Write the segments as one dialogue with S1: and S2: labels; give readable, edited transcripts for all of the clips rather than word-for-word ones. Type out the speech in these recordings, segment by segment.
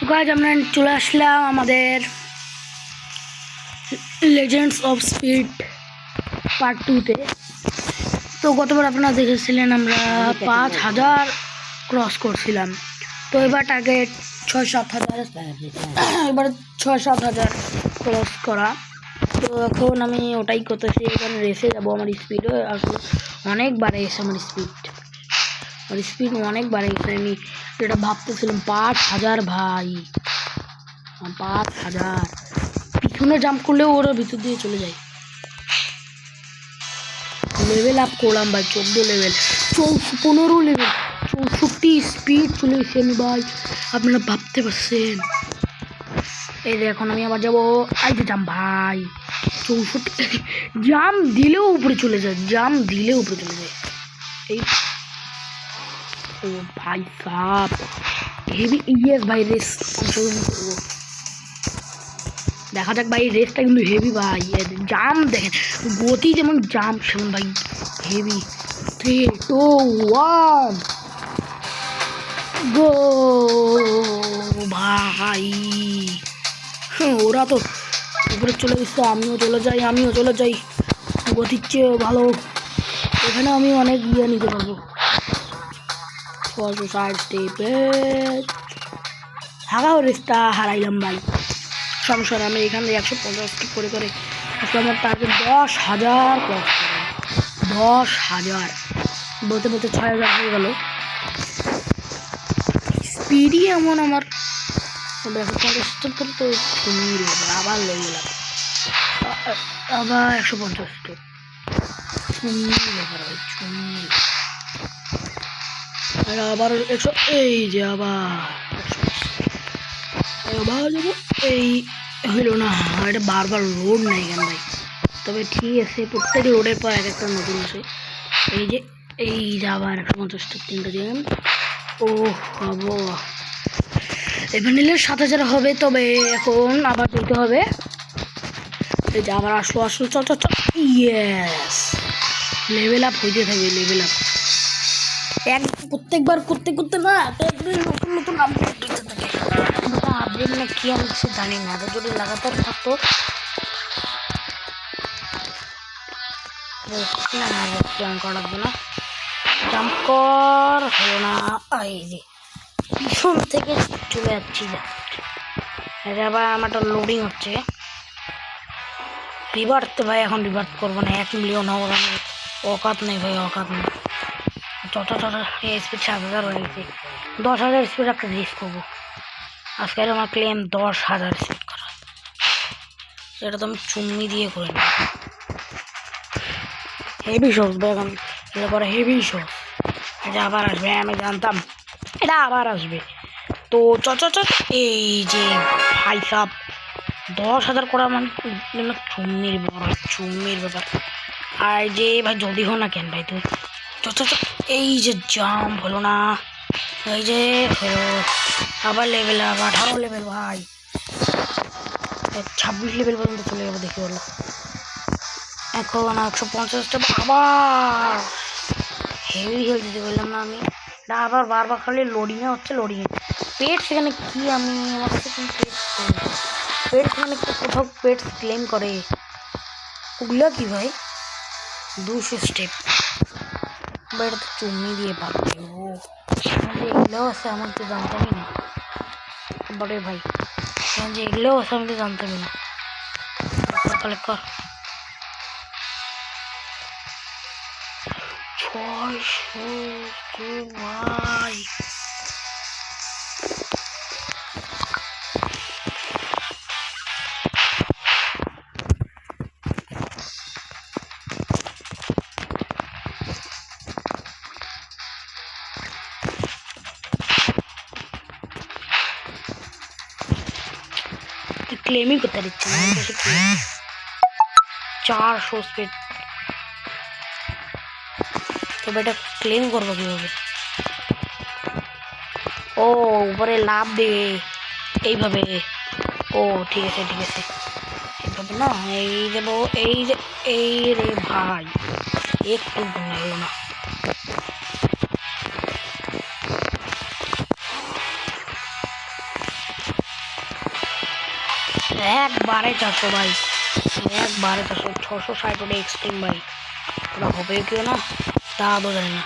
S1: Guys আমরা চলে আসলাম আমাদের লেজেন্ডস অফ স্পিড পার্ট 2-তে। তো গতবার আপনারা দেখেছিলেন আমরা 5000 ক্রস করছিলাম। তো এবার টার্গেট 6-7 হাজার, এবার 6-7 হাজার ক্রস করা। তো এখন আমি ওটাই করতেছি, এখানে রেসে যাবো। আমার স্পিডও আসলে অনেক বাড়ে গেছে, আমার স্পিড অনেক বাড়ে গেছে। আমি যেটা ভাবতেছিলাম 5000, ভাই 5000 পিছনে জাম্প করলেও ওরা ভিতর দিয়ে চলে যায়। লেভেল আপ করলাম ভাই, 14 লেভেল, 15 লেভেল, 64 স্পিড চলে এসেছি আমি ভাই, আপনারা ভাবতে পারছেন। এই যে এখন আমি আবার যাবো আইতে জাম ভাই, 64 জাম দিলেও উপরে চলে যায়, এই ও ভাই সাপ হেভি। ইয়েস ভাই, রেস অংশগ্রহণ করবো, দেখা যাক ভাই। রেসটা কিন্তু হেভি ভাই, জাম দেখেন, গতি যেমন জাম সেমন ভাই হেভি। 3, 2, 1 গো ভাই। ওরা তো উপরে চলে গেছে, আমিও চলে যাই, গতির চেয়ে ভালো এখানে আমি অনেক ইয়ে নিতে পারবো। সাইড স্টেপে হাগাও, রেসটা হারাইলাম ভাই, সমস্যা নেই। আমি এখানে 150 করে আমার টার্গেট 10,000 ক্রস করে, 10,000 বলতে 6,000 হয়ে গেল। স্পিডই এমন আমার, 150 করে তো আবার লেগে গেলাম, আবার 150 তো আবার 100, এই যে আবার যাবো। এই হইল না, এটা বারবার লোড নাই কেন ভাই? তবে ঠিক আছে, প্রত্যেক লোডের পর এক একটা নতুন আসে। এই যে আবার 150 3টা দিয়ে ও হবো, এবার নিলে 7,000 হবে। তবে এখন আবার দিতে হবে। এই যে আবার আসলো, চল ইয়েস, লেভেল আপ হইতে থাকবে, লেভেল আপ প্রত্যেকবার করতে না নতুন আপডেট দিতে থাকে। আপডেট না কি আমি কিছু জানি না, যদি লাগাতার থাকতো লাগবে না। জাম্প কর হলো না, এই যে পিছন থেকে চলে যাচ্ছি। আবার আমারটা লোডিং হচ্ছে। রিভার্ট তো ভাই এখন রিভার্ট করবো না, 1 মিলিয়ন হওয়ার অকাত নেই ভাই, অকাত নেই। স্পিড 7,000 হয়ে গেছে, 10,000 স্পিড একটা রেস করবো আজকে। আমার ক্লেম 10,000 স্পিড করা, সেটা তো আমি চুম্মি দিয়ে করে নিই। হেভি শোস ভাই, এখন এটা পরে হেভি শোস। এটা আবার আসবে, আমি জানতাম এটা আবার আসবে। তো এই যে ভাই সাপ 10,000 করা মানে চুম্মির ব্যাপার। আর যে ভাই জলদি হো না কেন ভাই তুই, এই যে জাম্প হলো না, এই যে হলো আবার লেভেল, আবার 18 লেভেল ভাই, 26 লেভেল পর্যন্ত চলে যাবো দেখি হলো। এখন 150টা আবার হেভি হেলথ দিতে বললাম না আমি, আবার বারবার খালি লোডিংয়ে হচ্ছে, পেট সেখানে কি, আমি আমার কাছে কোনো পেট সেখানে কোথাও পেট ক্লেম করে, ওগুলো কি ভাই 200 স্টেপ বা এটা তো চুম্মি দিয়ে পাবে। ও এগুলোও আছে, আমার তো জানতামই না বড়ে ভাই, যে এগুলোও আছে আমি তো জানতামই না। কালেক্ট কর 600 ভাই, ক্লেমই করতে দিচ্ছে না, 400 স্পিড। তবে এটা ক্লেম করবো কিভাবে? ও উপরে লাভ দেবে এইভাবে, ও ঠিক আছে এইভাবে না, এই যাবো, এই রে ভাই একটু ঘুমাইলো না। একবারে 400 ভাই, একবারে 400, 660 ওটা এক্সট্রিম ভাই। ওটা হবে কেউ না তা তো জানি না।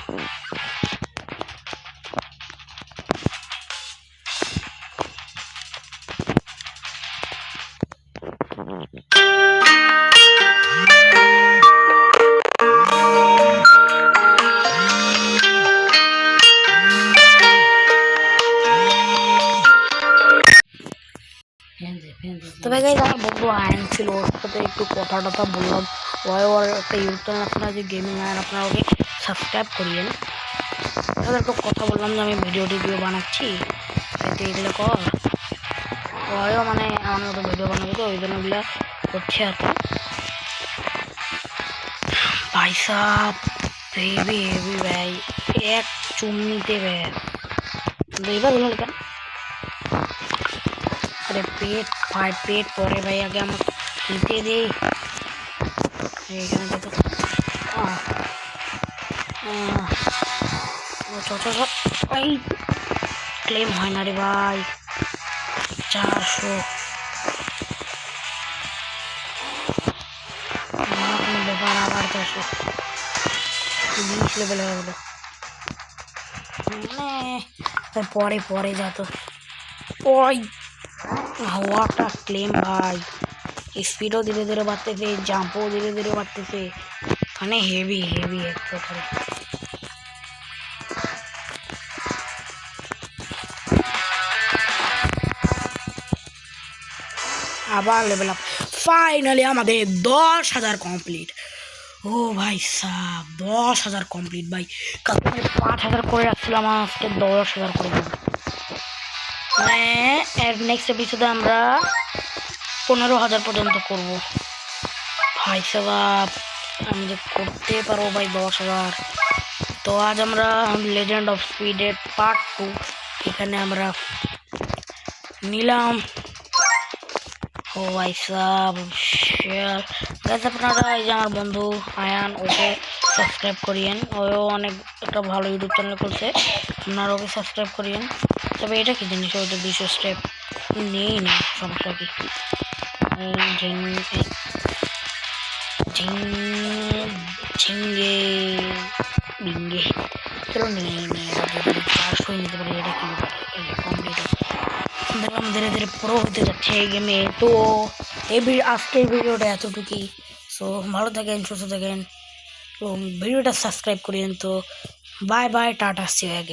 S1: তবে গাইস আমার বন্ধু আয়ন ছিল, ওর সাথে একটু কথা টথা বললাম। ওর একটা ইউটিউব চ্যানেল আপনারা যে গেমিং আয়ন, আপনারা ওকে সাবস্ক্রাইব করিয়েন। তাদের একটু কথা বললাম যে আমি ভিডিও টিডিও বানাচ্ছি, এতে এগুলো কর। ওও মানে আমার মতো ভিডিও বানাবে তো ওই জন্য এগুলো করছে আর কি। ভাই সাহ হেভি হেভি ভাই, এক চুমনিতে ভাই দুইবার হলো কেন? আরে পেট ভাই, পেট পরে ভাই, আগে আমার খেতে দে। এখানে তো ভাই ক্লেম হয় না রে ভাই। 400 ব্যাপার, আবার 400 20 লেভেল হয়ে গেল। মানে পরে পরে যাত ওই হওয়াটা ক্লেম ভাই। স্পিডও ধীরে ধীরে বাড়তেছে, জাম্পও ধীরে ধীরে বাড়তেছে, মানে হেভি হেভি এক প্রকারে। আবার লেভেল আপ, ফাইনালি আমাদের 10,000 কমপ্লিট। ও ভাই সাহ 10,000 কমপ্লিট ভাই। কালকে 5,000 করে রাখছিলাম, আজকে 10,000 করে দেবো। মানে এর নেক্সট এপিসোডে আমরা 15,000 পর্যন্ত করব। ভাই সাহ আমি যে করতে পারবো ভাই 10,000। তো আজ আমরা লেজেন্ড অফ স্পিডের পার্ট 2 এখানে আমরা নিলাম। ও ভাই সাহ শেয়ার গাইস, আপনারা এই যে আমার বন্ধু আয়ান, ওকে সাবস্ক্রাইব করিয়েন। ওও অনেক একটা ভালো ইউটিউব চ্যানেল করছে, আপনারা ওকে সাবস্ক্রাইব করিয়েন। তবে এটা কি জিনিস, ওইটা 200 স্টেপ নেই না, সমস্যা কি? ঝিঙ্গে ডিঙ্গে চলো নিয়ে নিয়ে 400 নিতে পারি। এটা কি কমপ্লিট দেখলাম ধীরে ধীরে পুরো হতে যাচ্ছে এই গেমে। তো আজকের ভিডিওটা এতটুকুই। সো ভালো থাকেন, সুস্থ থাকেন, তো ভিডিওটা সাবস্ক্রাইব করেন। তো বাই বাই, টাটা, সি ইউ অ্যাগেইন।